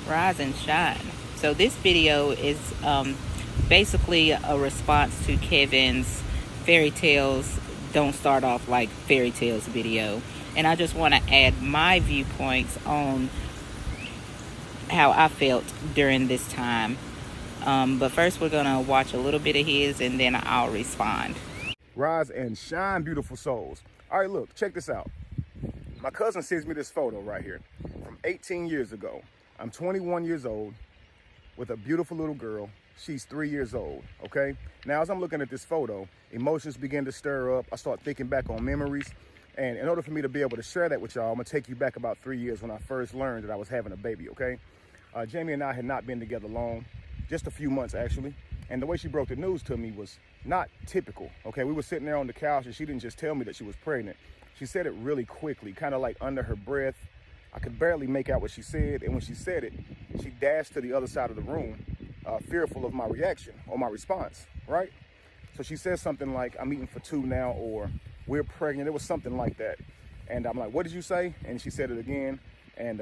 Rise and shine. So this video is basically a response to Kevin's fairy tales don't start off like fairy tales video, and I just want to add my viewpoints on how I felt during this time. But first we're gonna watch a little bit of his and then I'll respond. Rise and shine, beautiful souls. All right, look, check this out. My cousin sends me this photo right here from 18 years ago. I'm 21 years old with a beautiful little girl. She's 3 years old, okay? Now, as I'm looking at this photo, emotions begin to stir up. I start thinking back on memories. And in order for me to be able to share that with y'all, I'm gonna take you back about 3 years when I first learned that I was having a baby, okay? Jamie and I had not been together long, just a few months actually. And the way she broke the news to me was not typical, okay? We were sitting there on the couch and she didn't just tell me that she was pregnant. She said it really quickly, kind of like under her breath. I could barely make out what she said. And when she said it, she dashed to the other side of the room, fearful of my reaction or my response, right? So she said something like, I'm eating for two now, or we're pregnant. It was something like that. And I'm like, what did you say? And she said it again. And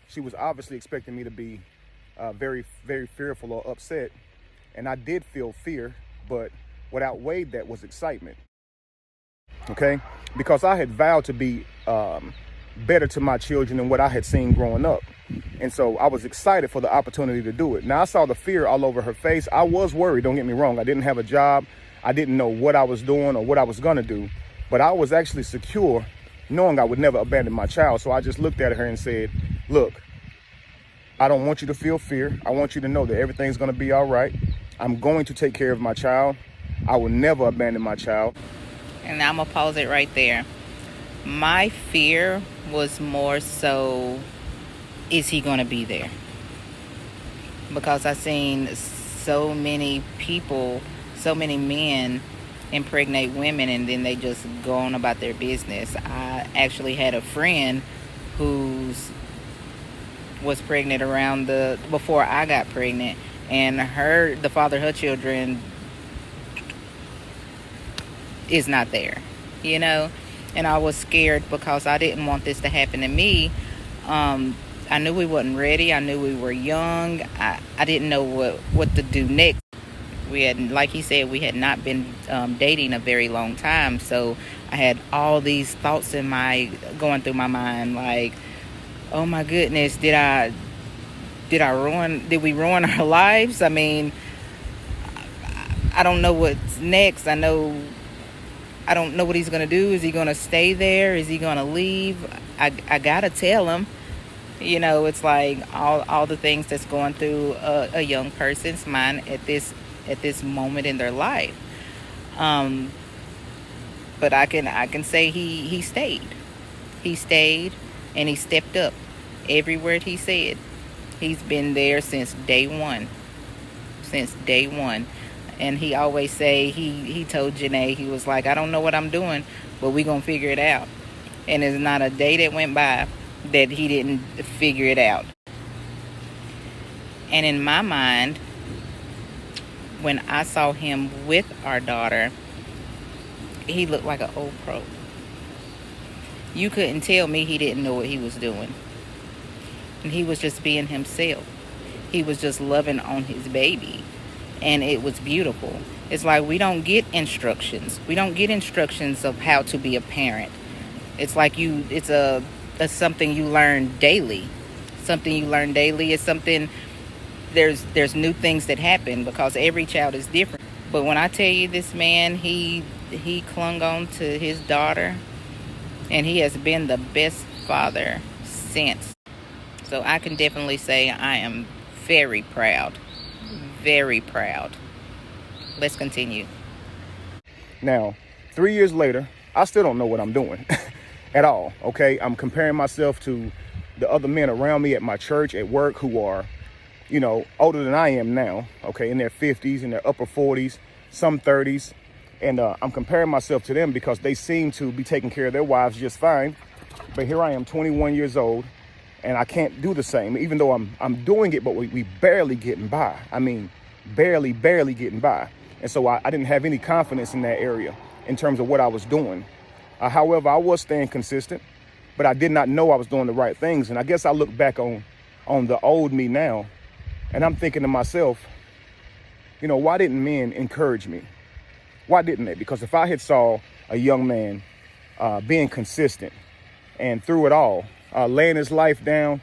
she was obviously expecting me to be very, very fearful or upset. And I did feel fear, but what outweighed that was excitement, okay? Because I had vowed to be better to my children than what I had seen growing up. And so I was excited for the opportunity to do it. Now, I saw the fear all over her face. I was worried, don't get me wrong. I didn't have a job. I didn't know what I was doing or what I was gonna do, but I was actually secure knowing I would never abandon my child. So I just looked at her and said, look, I don't want you to feel fear. I want you to know that everything's gonna be all right. I'm going to take care of my child. I will never abandon my child. And I'm gonna pause it right there. My fear was more so, is he gonna be there? Because I've seen so many people, so many men impregnate women and then they just go on about their business. I actually had a friend who was pregnant before I got pregnant, and the father of her children is not there, you know? And I was scared because I didn't want this to happen to me. I knew we wasn't ready. I knew we were young. I didn't know what to do next. We had, like he said, we had not been dating a very long time. So I had all these thoughts going through my mind, like, oh my goodness, did we ruin our lives? I mean, I don't know what's next. I don't know what he's gonna do. Is he gonna stay there? Is he gonna leave? I gotta tell him. You know, it's like all the things that's going through a young person's mind at this moment in their life. But I can say he stayed. He stayed and he stepped up every word he said. He's been there since day one. And he always say, he told Janae, he was like, I don't know what I'm doing, but we gonna figure it out. And there's not a day that went by that he didn't figure it out. And in my mind, when I saw him with our daughter, he looked like an old pro. You couldn't tell me he didn't know what he was doing. And he was just being himself. He was just loving on his baby. And it was beautiful. It's like we don't get instructions. We don't get instructions of how to be a parent. It's like it's something you learn daily. Something you learn daily is something, there's new things that happen because every child is different. But when I tell you, this man, he clung on to his daughter, and he has been the best father since. So I can definitely say I am very proud. Very proud. Let's continue. Now, 3 years later, I still don't know what I'm doing at all, okay? I'm comparing myself to the other men around me at my church, at work, who are, you know, older than I am now, okay, in their 50s, in their upper 40s, some 30s. And I'm comparing myself to them because they seem to be taking care of their wives just fine. But here I am, 21 years old, and I can't do the same, even though I'm doing it, but we barely getting by. I mean, barely getting by. And so I didn't have any confidence in that area in terms of what I was doing. However, I was staying consistent, but I did not know I was doing the right things. And I guess I look back on on the old me now. And I'm thinking to myself, you know, why didn't men encourage me? Why didn't they? Because if I had saw a young man being consistent and through it all, laying his life down,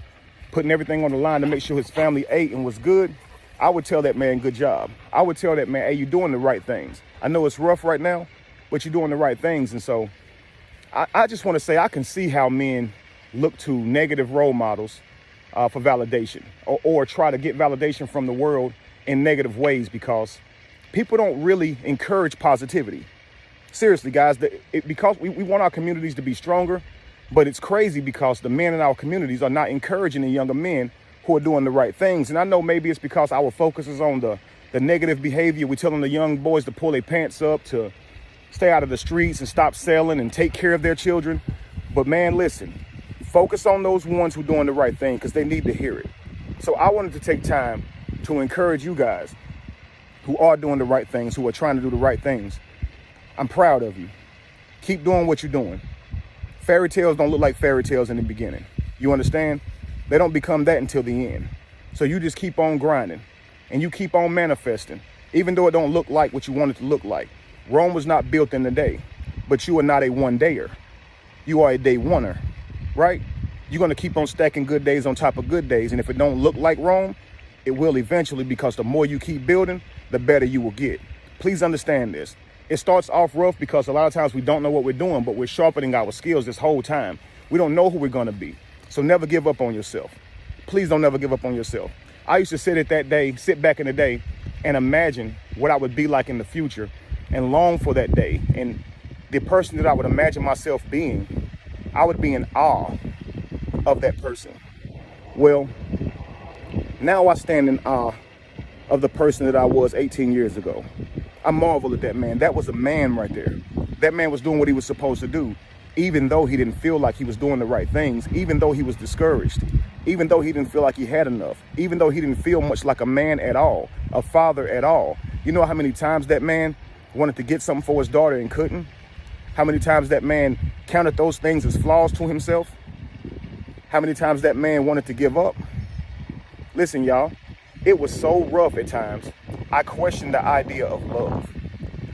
putting everything on the line to make sure his family ate and was good, I would tell that man, good job. I would tell that man, hey, you're doing the right things. I know it's rough right now, but you're doing the right things. And so I just want to say I can see how men look to negative role models for validation or try to get validation from the world in negative ways, because people don't really encourage positivity. Seriously, guys, because we want our communities to be stronger, but it's crazy because the men in our communities are not encouraging the younger men who are doing the right things. And I know maybe it's because our focus is on the negative behavior. We're telling the young boys to pull their pants up, to stay out of the streets and stop selling and take care of their children. But man, listen, focus on those ones who are doing the right thing, because they need to hear it. So I wanted to take time to encourage you guys who are doing the right things, who are trying to do the right things. I'm proud of you. Keep doing what you're doing. Fairy tales don't look like fairy tales in the beginning. You understand? They don't become that until the end. So you just keep on grinding and you keep on manifesting, even though it don't look like what you want it to look like. Rome was not built in a day, but you are not a one-dayer. You are a day oneer, right? You're going to keep on stacking good days on top of good days. And if it don't look like Rome, it will eventually, because the more you keep building, the better you will get. Please understand this. It starts off rough because a lot of times we don't know what we're doing, but we're sharpening our skills this whole time. We don't know who we're going to be. So never give up on yourself. Please don't ever give up on yourself. I used to sit back in the day and imagine what I would be like in the future and long for that day. And the person that I would imagine myself being, I would be in awe of that person. Well, now I stand in awe of the person that I was 18 years ago. I marvel at that man. That was a man right there. That man was doing what he was supposed to do, even though he didn't feel like he was doing the right things, even though he was discouraged, even though he didn't feel like he had enough, even though he didn't feel much like a man at all, a father at all. You know how many times that man wanted to get something for his daughter and couldn't? How many times that man counted those things as flaws to himself? How many times that man wanted to give up? Listen, y'all, it was so rough at times. I questioned the idea of love.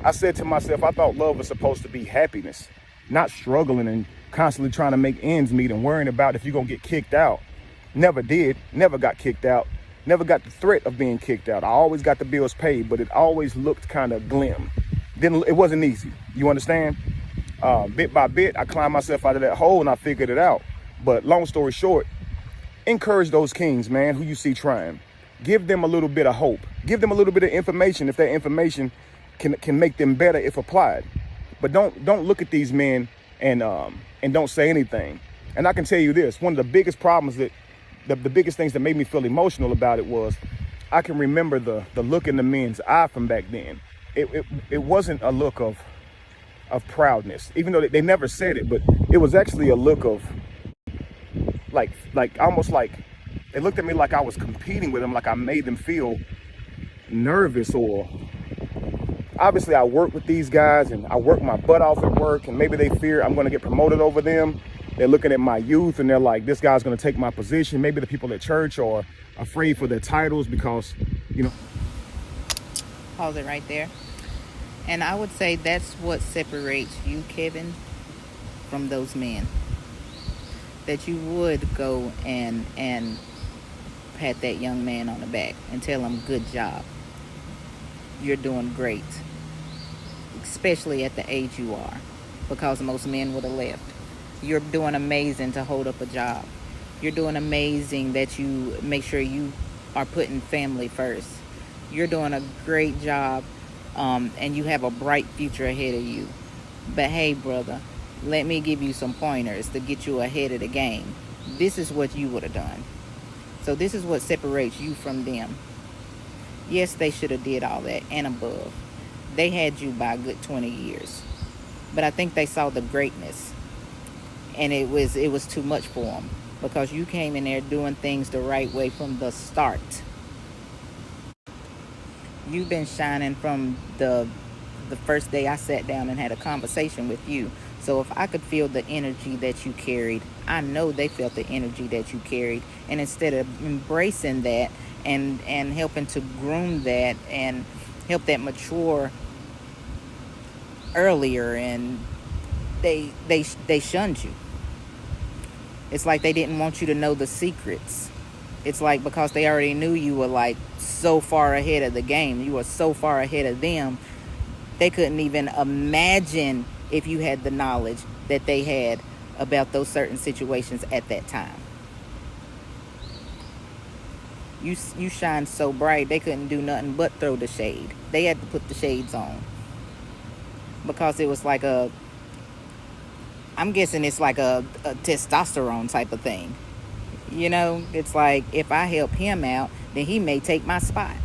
I said to myself, I thought love was supposed to be happiness, not struggling and constantly trying to make ends meet and worrying about if you're going to get kicked out. Never did, never got kicked out, never got the threat of being kicked out. I always got the bills paid, but it always looked kind of glim. It wasn't easy, you understand? Bit by bit, I climbed myself out of that hole and I figured it out. But long story short, encourage those kings, man, who you see trying. Give them a little bit of hope. Give them a little bit of information if that information can make them better if applied. But don't look at these men and don't say anything. And I can tell you this, one of the biggest problems that the biggest things that made me feel emotional about it was I can remember the look in the men's eye from back then. It wasn't a look of proudness, even though they never said it, but it was actually a look of like almost like they looked at me like I was competing with them, like I made them feel nervous. Or obviously I work with these guys and I work my butt off at work, and maybe they fear I'm going to get promoted over them. They're looking at my youth and they're like, this guy's going to take my position. Maybe the people at church are afraid for their titles because, you know. Pause it right there. And I would say that's what separates you, Kevin, from those men. That you would go and pat that young man on the back and tell him, good job. You're doing great. Especially at the age you are. Because most men would have left. You're doing amazing to hold up a job. You're doing amazing that you make sure you are putting family first. You're doing a great job, and you have a bright future ahead of you. But hey, brother, let me give you some pointers to get you ahead of the game. This is what you would have done. So this is what separates you from them. Yes, they should have did all that and above. They had you by a good 20 years. But I think they saw the greatness. And it was too much for them. Because you came in there doing things the right way from the start. You've been shining from the first day I sat down and had a conversation with you. So if I could feel the energy that you carried, I know they felt the energy that you carried. And instead of embracing that and helping to groom that and help that mature earlier, and they shunned you. It's like they didn't want you to know the secrets. It's like because they already knew you were like so far ahead of the game, you were so far ahead of them, they couldn't even imagine if you had the knowledge that they had about those certain situations at that time. You shine so bright, they couldn't do nothing but throw the shade. They had to put the shades on because it was like I'm guessing it's like a testosterone type of thing. It's like if I help him out, then he may take my spot.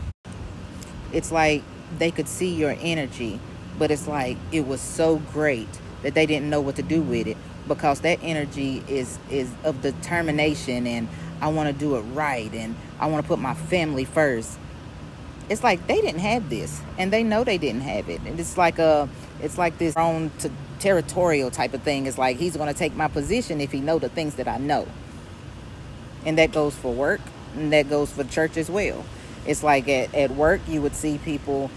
It's like they could see your energy, but it's like it was so great that they didn't know what to do with it, because that energy is of determination, and I want to do it right, and I want to put my family first. It's like they didn't have this, and they know they didn't have it, and it's like this own territorial type of thing. It's like he's going to take my position if he know the things that I know. And that goes for work, and that goes for church as well. It's like at work, you would see people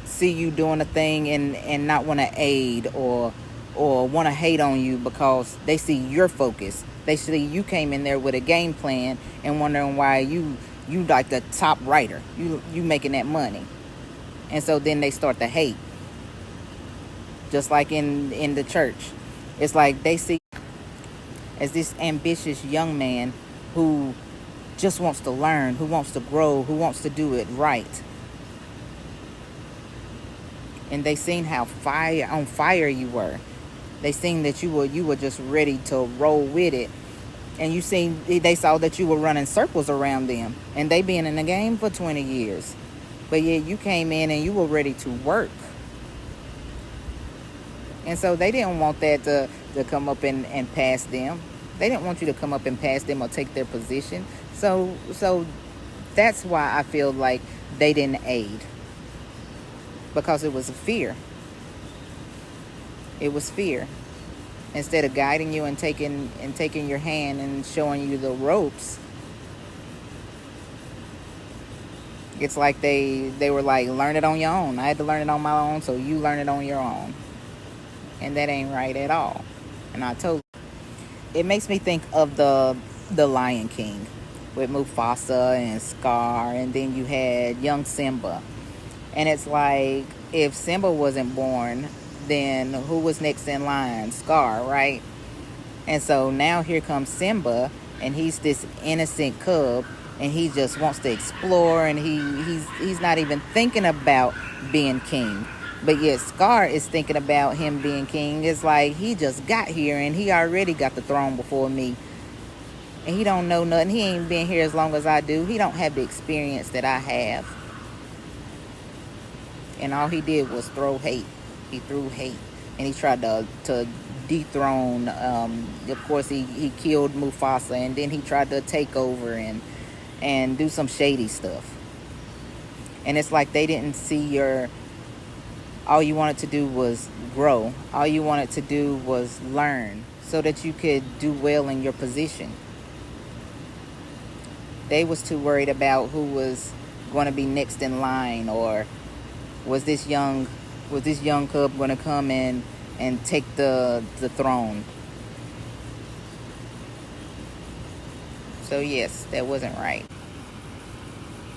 see you doing a thing and not want to aid or want to hate on you because they see your focus. They see you came in there with a game plan and wondering why you like the top writer. You making that money. And so then they start to hate. Just like in the church. It's like they see as this ambitious young man who just wants to learn, who wants to grow, who wants to do it right. And they seen how on fire you were. They seen that you were just ready to roll with it. And they saw that you were running circles around them. And they been in the game for 20 years. But yeah, you came in and you were ready to work. And so they didn't want that to come up and pass them. They didn't want you to come up and pass them or take their position. So that's why I feel like they didn't aid. Because it was a fear. It was fear. Instead of guiding you and taking your hand and showing you the ropes, it's like they were like, learn it on your own. I had to learn it on my own, so you learn it on your own. And that ain't right at all. And I told you. It makes me think of the Lion King with Mufasa and Scar, and then you had young Simba. And it's like, if Simba wasn't born, then who was next in line? Scar, right? And so now here comes Simba, and he's this innocent cub, and he just wants to explore, and he's not even thinking about being king. But yet Scar is thinking about him being king. It's like he just got here, and he already got the throne before me. And he don't know nothing. He ain't been here as long as I do. He don't have the experience that I have. And all he did was throw hate. He threw hate. And he tried to dethrone. Of course, he killed Mufasa. And then he tried to take over and do some shady stuff. And it's like they didn't see all you wanted to do was grow. All you wanted to do was learn so that you could do well in your position. They was too worried about who was going to be next in line, or was this young cub going to come in and take the throne. So yes, that wasn't right.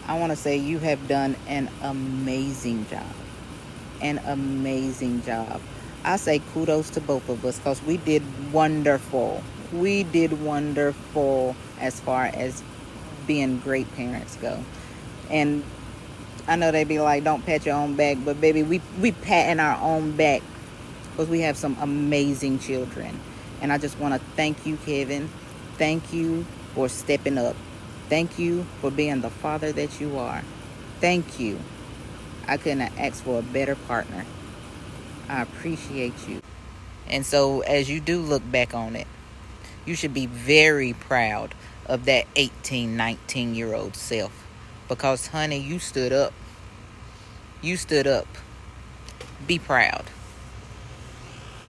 I want to say you have done an amazing job. An amazing job. I say kudos to both of us, because we did wonderful. We did wonderful as far as being great parents go. And I know they be like, don't pat your own back, but baby, we patting our own back because we have some amazing children. And I just want to thank you, Kevin. Thank you for stepping up. Thank you for being the father that you are. Thank you. I couldn't have asked for a better partner. I appreciate you. And so as you do look back on it, you should be very proud of that 18, 19-year-old self. Because, honey, you stood up. You stood up. Be proud.